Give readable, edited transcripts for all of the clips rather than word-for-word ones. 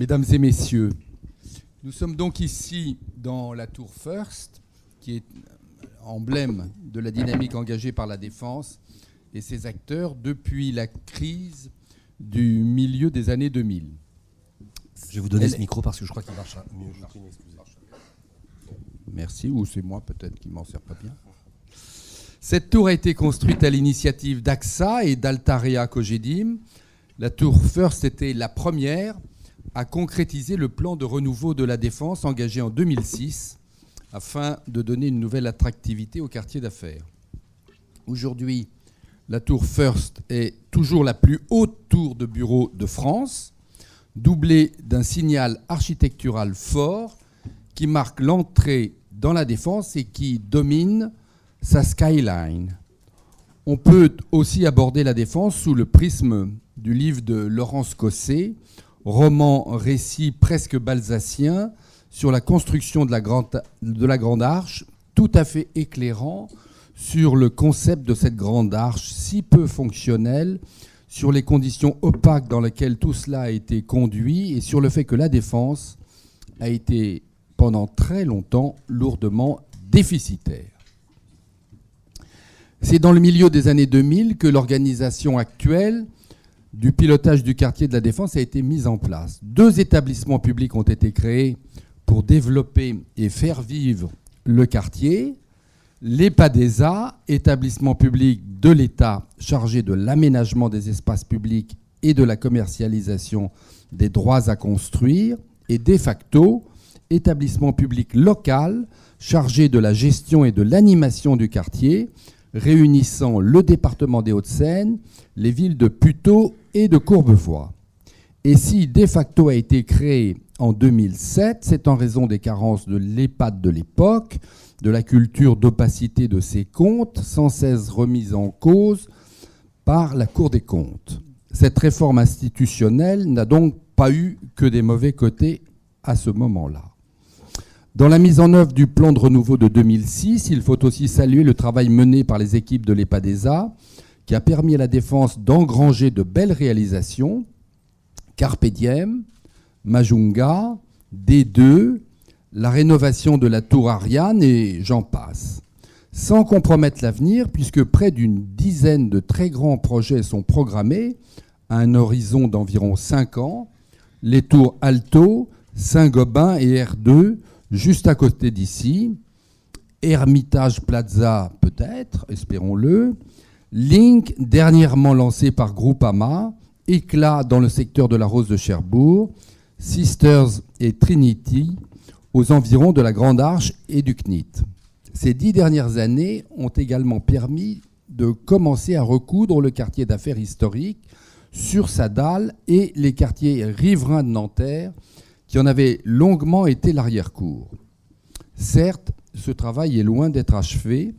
Mesdames et messieurs, nous sommes donc ici dans la Tour First, qui est emblème de la dynamique engagée par la Défense et ses acteurs depuis la crise du milieu des années 2000. Je vais vous donner ce micro parce que je crois qu'il marche mieux. Merci, ou c'est moi peut-être qui m'en sers pas bien. Cette tour a été construite à l'initiative d'AXA et d'Altarea Cogedim. La Tour First était la première à concrétiser le plan de renouveau de la Défense engagé en 2006 afin de donner une nouvelle attractivité au quartier d'affaires. Aujourd'hui, la Tour First est toujours la plus haute tour de bureau de France, doublée d'un signal architectural fort qui marque l'entrée dans la Défense et qui domine sa skyline. On peut aussi aborder la Défense sous le prisme du livre de Laurence Cosset, roman récit presque balsacien sur la construction de la Grande Arche, tout à fait éclairant sur le concept de cette Grande Arche si peu fonctionnelle, sur les conditions opaques dans lesquelles tout cela a été conduit et sur le fait que la Défense a été pendant très longtemps lourdement déficitaire. C'est dans le milieu des années 2000 que l'organisation actuelle du pilotage du quartier de la Défense a été mise en place. 2 établissements publics ont été créés pour développer et faire vivre le quartier. L'EPADESA, établissement public de l'État chargé de l'aménagement des espaces publics et de la commercialisation des droits à construire, et de facto, établissement public local chargé de la gestion et de l'animation du quartier, réunissant le département des Hauts-de-Seine, les villes de Puteaux et de Courbevoie. Et si de facto a été créé en 2007, c'est en raison des carences de l'EHPAD de l'époque, de la culture d'opacité de ses comptes, sans cesse remise en cause par la Cour des comptes. Cette réforme institutionnelle n'a donc pas eu que des mauvais côtés à ce moment-là. Dans la mise en œuvre du plan de renouveau de 2006, il faut aussi saluer le travail mené par les équipes de l'EPADESA, qui a permis à la Défense d'engranger de belles réalisations, Carpe Diem, Majunga, D2, la rénovation de la tour Ariane et j'en passe. Sans compromettre l'avenir, puisque près d'une dizaine de très grands projets sont programmés à un horizon d'environ 5 ans, les tours Alto, Saint-Gobain et R2, juste à côté d'ici, Hermitage Plaza peut-être, espérons-le, Link, dernièrement lancé par Groupama, Éclat dans le secteur de la Rose de Cherbourg, Sisters et Trinity aux environs de la Grande Arche et du CNIT. Ces 10 dernières années ont également permis de commencer à recoudre le quartier d'affaires historique sur sa dalle et les quartiers riverains de Nanterre qui en avaient longuement été l'arrière-cour. Certes, ce travail est loin d'être achevé,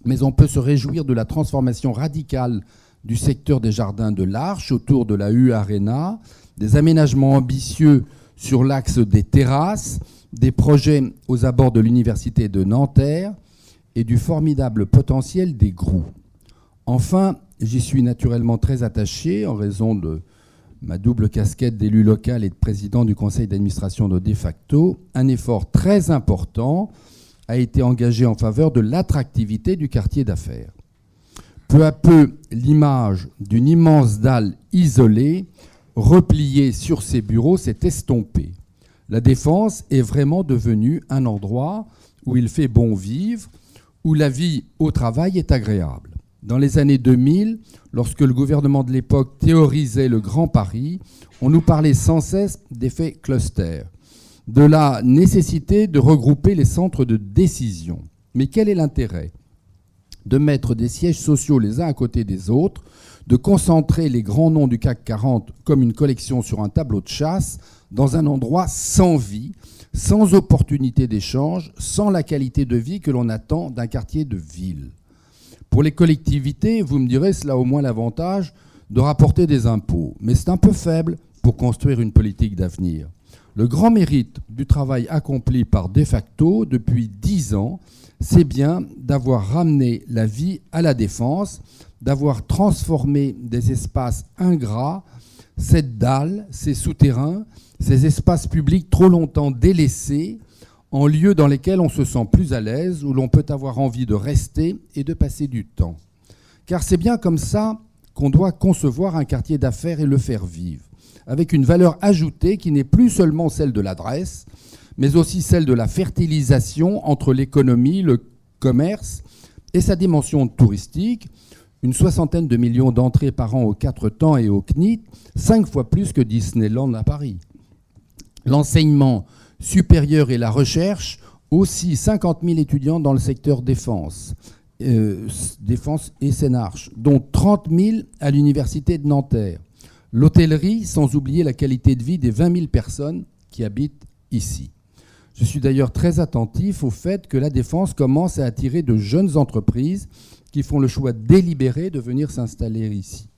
mais on peut se réjouir de la transformation radicale du secteur des jardins de l'Arche autour de la U Arena, des aménagements ambitieux sur l'axe des terrasses, des projets aux abords de l'université de Nanterre et du formidable potentiel des Groux. Enfin, j'y suis naturellement très attaché en raison de ma double casquette d'élu local et de président du conseil d'administration de De facto. Un effort très important a été engagé en faveur de l'attractivité du quartier d'affaires. Peu à peu, l'image d'une immense dalle isolée, repliée sur ses bureaux, s'est estompée. La Défense est vraiment devenue un endroit où il fait bon vivre, où la vie au travail est agréable. Dans les années 2000, lorsque le gouvernement de l'époque théorisait le Grand Paris, on nous parlait sans cesse d'effet cluster, de la nécessité de regrouper les centres de décision. Mais quel est l'intérêt ? De mettre des sièges sociaux les uns à côté des autres, de concentrer les grands noms du CAC 40 comme une collection sur un tableau de chasse dans un endroit sans vie, sans opportunité d'échange, sans la qualité de vie que l'on attend d'un quartier de ville. Pour les collectivités, vous me direz, cela a au moins l'avantage de rapporter des impôts. Mais c'est un peu faible pour construire une politique d'avenir. Le grand mérite du travail accompli par De facto depuis 10 ans, c'est bien d'avoir ramené la vie à la Défense, d'avoir transformé des espaces ingrats, Cette dalle, ces souterrains, ces espaces publics trop longtemps délaissés, en lieux dans lesquels on se sent plus à l'aise, où l'on peut avoir envie de rester et de passer du temps. Car c'est bien comme ça qu'on doit concevoir un quartier d'affaires et le faire vivre, avec une valeur ajoutée qui n'est plus seulement celle de l'adresse, mais aussi celle de la fertilisation entre l'économie, le commerce et sa dimension touristique. Une 60aine de millions d'entrées par an aux 4 temps et au CNIT, 5 fois plus que Disneyland à Paris. L'enseignement supérieur et la recherche, aussi 50 000 étudiants dans le secteur défense et Sénarche, dont 30 000 à l'université de Nanterre. L'hôtellerie, sans oublier la qualité de vie des 20 000 personnes qui habitent ici. Je suis d'ailleurs très attentif au fait que la Défense commence à attirer de jeunes entreprises qui font le choix délibéré de venir s'installer ici,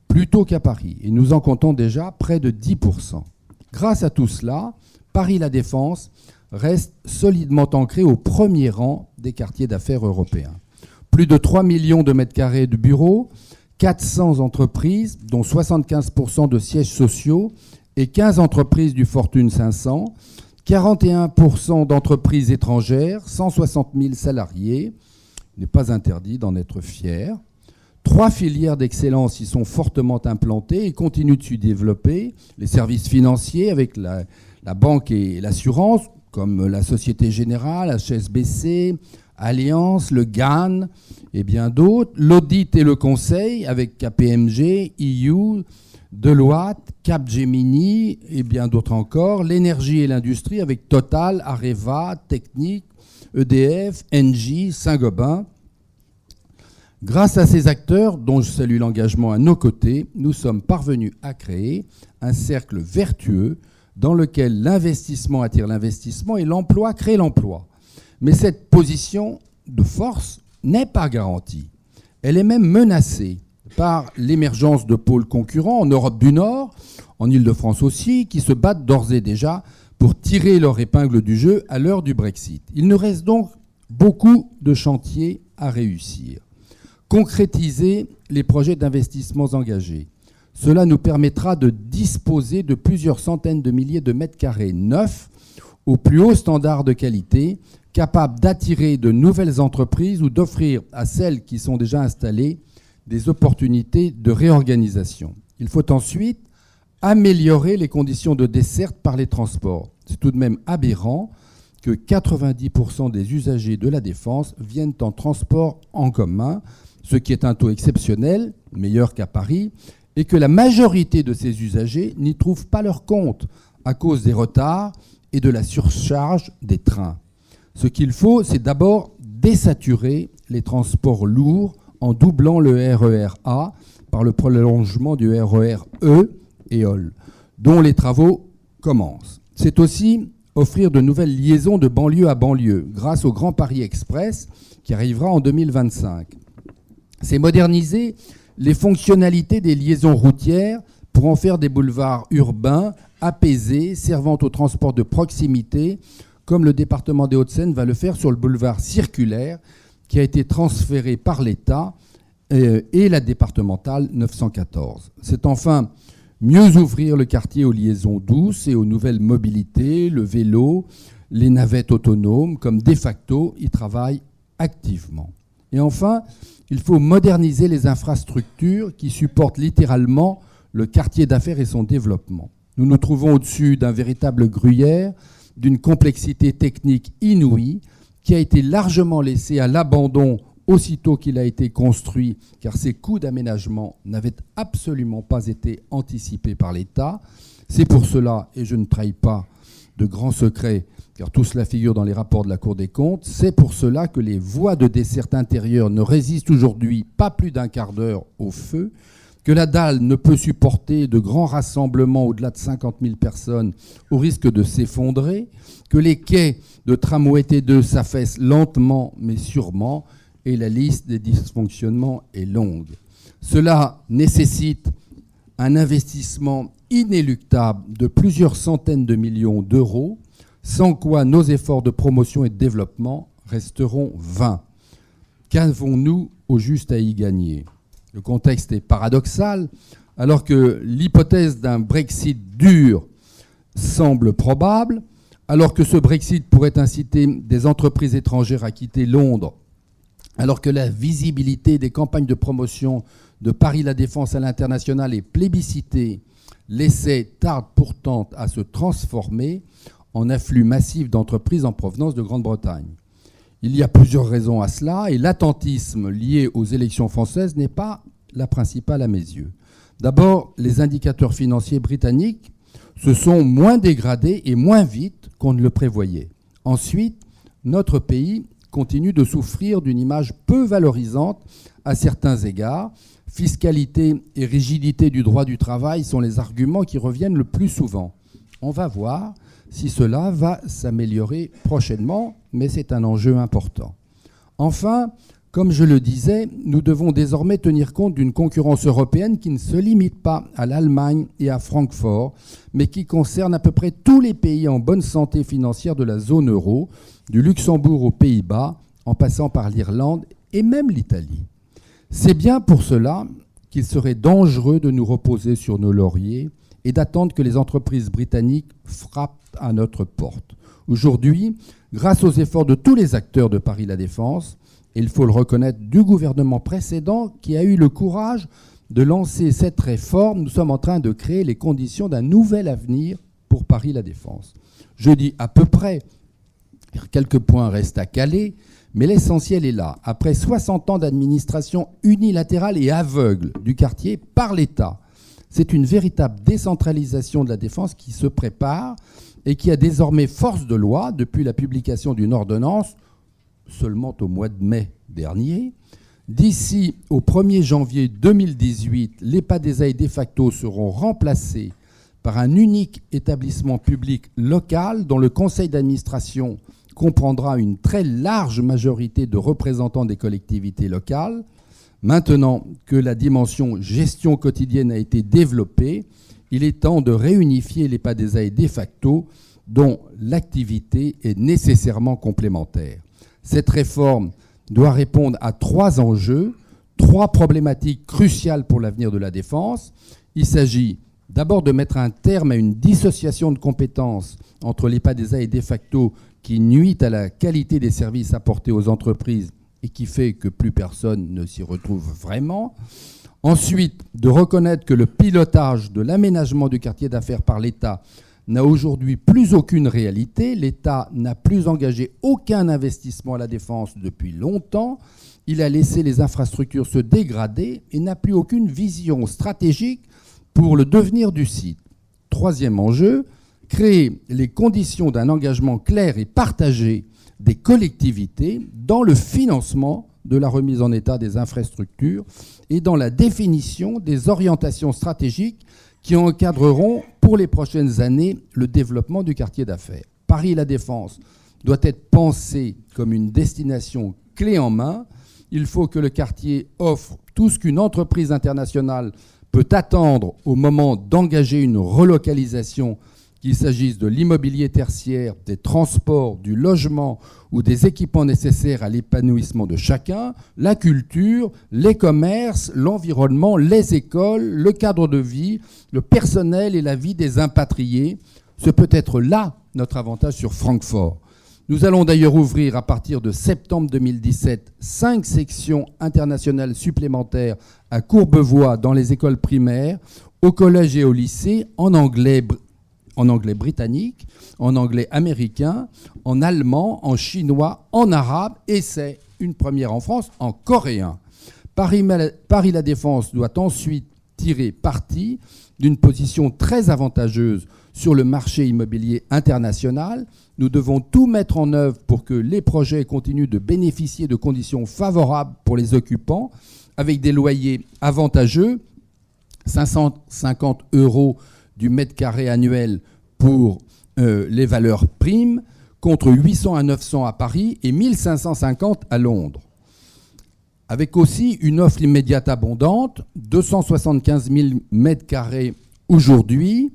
plutôt qu'à Paris. Et nous en comptons déjà près de 10%. Grâce à tout cela, Paris-La Défense reste solidement ancré au premier rang des quartiers d'affaires européens. Plus de 3 millions de mètres carrés de bureaux, 400 entreprises, dont 75% de sièges sociaux et 15 entreprises du Fortune 500, 41% d'entreprises étrangères, 160 000 salariés. Il n'est pas interdit d'en être fier. 3 filières d'excellence y sont fortement implantées et continuent de se développer. Les services financiers avec la banque et l'assurance, comme la Société Générale, HSBC, Allianz, le GAN et bien d'autres. L'audit et le conseil avec KPMG, EU, Deloitte, Capgemini et bien d'autres encore. L'énergie et l'industrie avec Total, Areva, Technip, EDF, Engie, Saint-Gobain. Grâce à ces acteurs, dont je salue l'engagement à nos côtés, nous sommes parvenus à créer un cercle vertueux dans lequel l'investissement attire l'investissement et l'emploi crée l'emploi. Mais cette position de force n'est pas garantie. Elle est même menacée par l'émergence de pôles concurrents en Europe du Nord, en Île-de-France aussi, qui se battent d'ores et déjà pour tirer leur épingle du jeu à l'heure du Brexit. Il nous reste donc beaucoup de chantiers à réussir. Concrétiser les projets d'investissement engagés. Cela nous permettra de disposer de plusieurs centaines de milliers de mètres carrés neufs au plus haut standard de qualité, capables d'attirer de nouvelles entreprises ou d'offrir à celles qui sont déjà installées des opportunités de réorganisation. Il faut ensuite améliorer les conditions de desserte par les transports. C'est tout de même aberrant que 90% des usagers de la Défense viennent en transport en commun, ce qui est un taux exceptionnel, meilleur qu'à Paris, et que la majorité de ces usagers n'y trouvent pas leur compte à cause des retards et de la surcharge des trains. Ce qu'il faut, c'est d'abord désaturer les transports lourds en doublant le RER A par le prolongement du RER E et OL, dont les travaux commencent. C'est aussi offrir de nouvelles liaisons de banlieue à banlieue grâce au Grand Paris Express qui arrivera en 2025. C'est moderniser les fonctionnalités des liaisons routières pour en faire des boulevards urbains apaisés, servant au transport de proximité, comme le département des Hauts-de-Seine va le faire sur le boulevard circulaire qui a été transféré par l'État et la départementale 914. C'est enfin mieux ouvrir le quartier aux liaisons douces et aux nouvelles mobilités, le vélo, les navettes autonomes, comme de facto y travaillent activement. Et enfin, il faut moderniser les infrastructures qui supportent littéralement le quartier d'affaires et son développement. Nous nous trouvons au-dessus d'un véritable gruyère, d'une complexité technique inouïe, qui a été largement laissé à l'abandon aussitôt qu'il a été construit, car ses coûts d'aménagement n'avaient absolument pas été anticipés par l'État. C'est pour cela, et je ne trahis pas de grands secrets, car tout cela figure dans les rapports de la Cour des comptes, c'est pour cela que les voies de desserte intérieure ne résistent aujourd'hui pas plus d'un quart d'heure au feu, que la dalle ne peut supporter de grands rassemblements au-delà de 50 000 personnes au risque de s'effondrer, que les quais de tramway T2 s'affaissent lentement mais sûrement, et la liste des dysfonctionnements est longue. Cela nécessite un investissement inéluctable de plusieurs centaines de millions d'euros, sans quoi nos efforts de promotion et de développement resteront vains. Qu'avons-nous au juste à y gagner ? Le contexte est paradoxal. alors que l'hypothèse d'un Brexit dur semble probable, alors que ce Brexit pourrait inciter des entreprises étrangères à quitter Londres, alors que la visibilité des campagnes de promotion de Paris La Défense à l'international est plébiscitée, l'essai tarde pourtant à se transformer en afflux massif d'entreprises en provenance de Grande-Bretagne. Il y a plusieurs raisons à cela, et l'attentisme lié aux élections françaises n'est pas la principale à mes yeux. D'abord, les indicateurs financiers britanniques se sont moins dégradés et moins vite qu'on ne le prévoyait. Ensuite, notre pays continue de souffrir d'une image peu valorisante à certains égards. Fiscalité et rigidité du droit du travail sont les arguments qui reviennent le plus souvent. On va voir si cela va s'améliorer prochainement, mais c'est un enjeu important. Enfin, comme je le disais, nous devons désormais tenir compte d'une concurrence européenne qui ne se limite pas à l'Allemagne et à Francfort, mais qui concerne à peu près tous les pays en bonne santé financière de la zone euro, du Luxembourg aux Pays-Bas, en passant par l'Irlande et même l'Italie. C'est bien pour cela qu'il serait dangereux de nous reposer sur nos lauriers et d'attendre que les entreprises britanniques frappent à notre porte. Aujourd'hui, grâce aux efforts de tous les acteurs de Paris La Défense, et il faut le reconnaître, du gouvernement précédent qui a eu le courage de lancer cette réforme, nous sommes en train de créer les conditions d'un nouvel avenir pour Paris La Défense. Je dis à peu près, car quelques points restent à caler, mais l'essentiel est là. Après 60 ans d'administration unilatérale et aveugle du quartier par l'État, c'est une véritable décentralisation de la défense qui se prépare et qui a désormais force de loi depuis la publication d'une ordonnance seulement au mois de mai dernier. D'ici au 1er janvier 2018, l'EPADESA et de facto seront remplacés par un unique établissement public local dont le conseil d'administration comprendra une très large majorité de représentants des collectivités locales. Maintenant que la dimension gestion quotidienne a été développée, il est temps de réunifier l'EPADESA et de facto dont l'activité est nécessairement complémentaire. Cette réforme doit répondre à 3 enjeux, 3 problématiques cruciales pour l'avenir de la défense. Il s'agit d'abord de mettre un terme à une dissociation de compétences entre l'EPADESA et de facto qui nuit à la qualité des services apportés aux entreprises et qui fait que plus personne ne s'y retrouve vraiment. Ensuite, de reconnaître que le pilotage de l'aménagement du quartier d'affaires par l'État n'a aujourd'hui plus aucune réalité. L'État n'a plus engagé aucun investissement à la défense depuis longtemps. Il a laissé les infrastructures se dégrader et n'a plus aucune vision stratégique pour le devenir du site. Troisième enjeu, créer les conditions d'un engagement clair et partagé des collectivités dans le financement de la remise en état des infrastructures et dans la définition des orientations stratégiques qui encadreront pour les prochaines années le développement du quartier d'affaires. Paris La Défense doit être pensé comme une destination clé en main. Il faut que le quartier offre tout ce qu'une entreprise internationale peut attendre au moment d'engager une relocalisation, qu'il s'agisse de l'immobilier tertiaire, des transports, du logement ou des équipements nécessaires à l'épanouissement de chacun, la culture, les commerces, l'environnement, les écoles, le cadre de vie, le personnel et la vie des impatriés. Ce peut être là notre avantage sur Francfort. Nous allons d'ailleurs ouvrir à partir de septembre 2017 5 sections internationales supplémentaires à Courbevoie dans les écoles primaires, au collège et au lycée, en anglais britannique, en anglais américain, en allemand, en chinois, en arabe, et c'est une première en France, en coréen. Paris La Défense doit ensuite tirer parti d'une position très avantageuse sur le marché immobilier international. Nous devons tout mettre en œuvre pour que les projets continuent de bénéficier de conditions favorables pour les occupants, avec des loyers avantageux, 550 € du mètre carré annuel pour les valeurs primes, contre 800 à 900 à Paris et 1550 à Londres. Avec aussi une offre immédiate abondante, 275 000 mètres carrés aujourd'hui,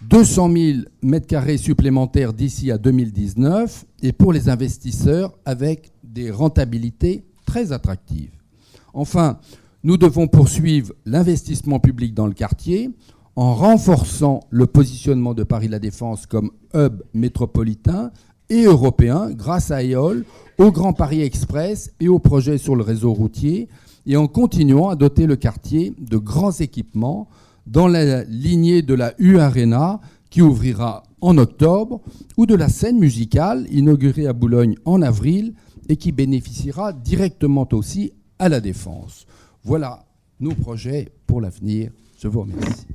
200 000 mètres carrés supplémentaires d'ici à 2019, et pour les investisseurs avec des rentabilités très attractives. Enfin, Nous devons poursuivre l'investissement public dans le quartier en renforçant le positionnement de Paris La Défense comme hub métropolitain et européen grâce à EOL, au Grand Paris Express et aux projets sur le réseau routier, et en continuant à doter le quartier de grands équipements dans la lignée de la U-Arena qui ouvrira en octobre, ou de la scène musicale inaugurée à Boulogne en avril et qui bénéficiera directement aussi à La Défense. Voilà nos projets pour l'avenir. Je vous remercie.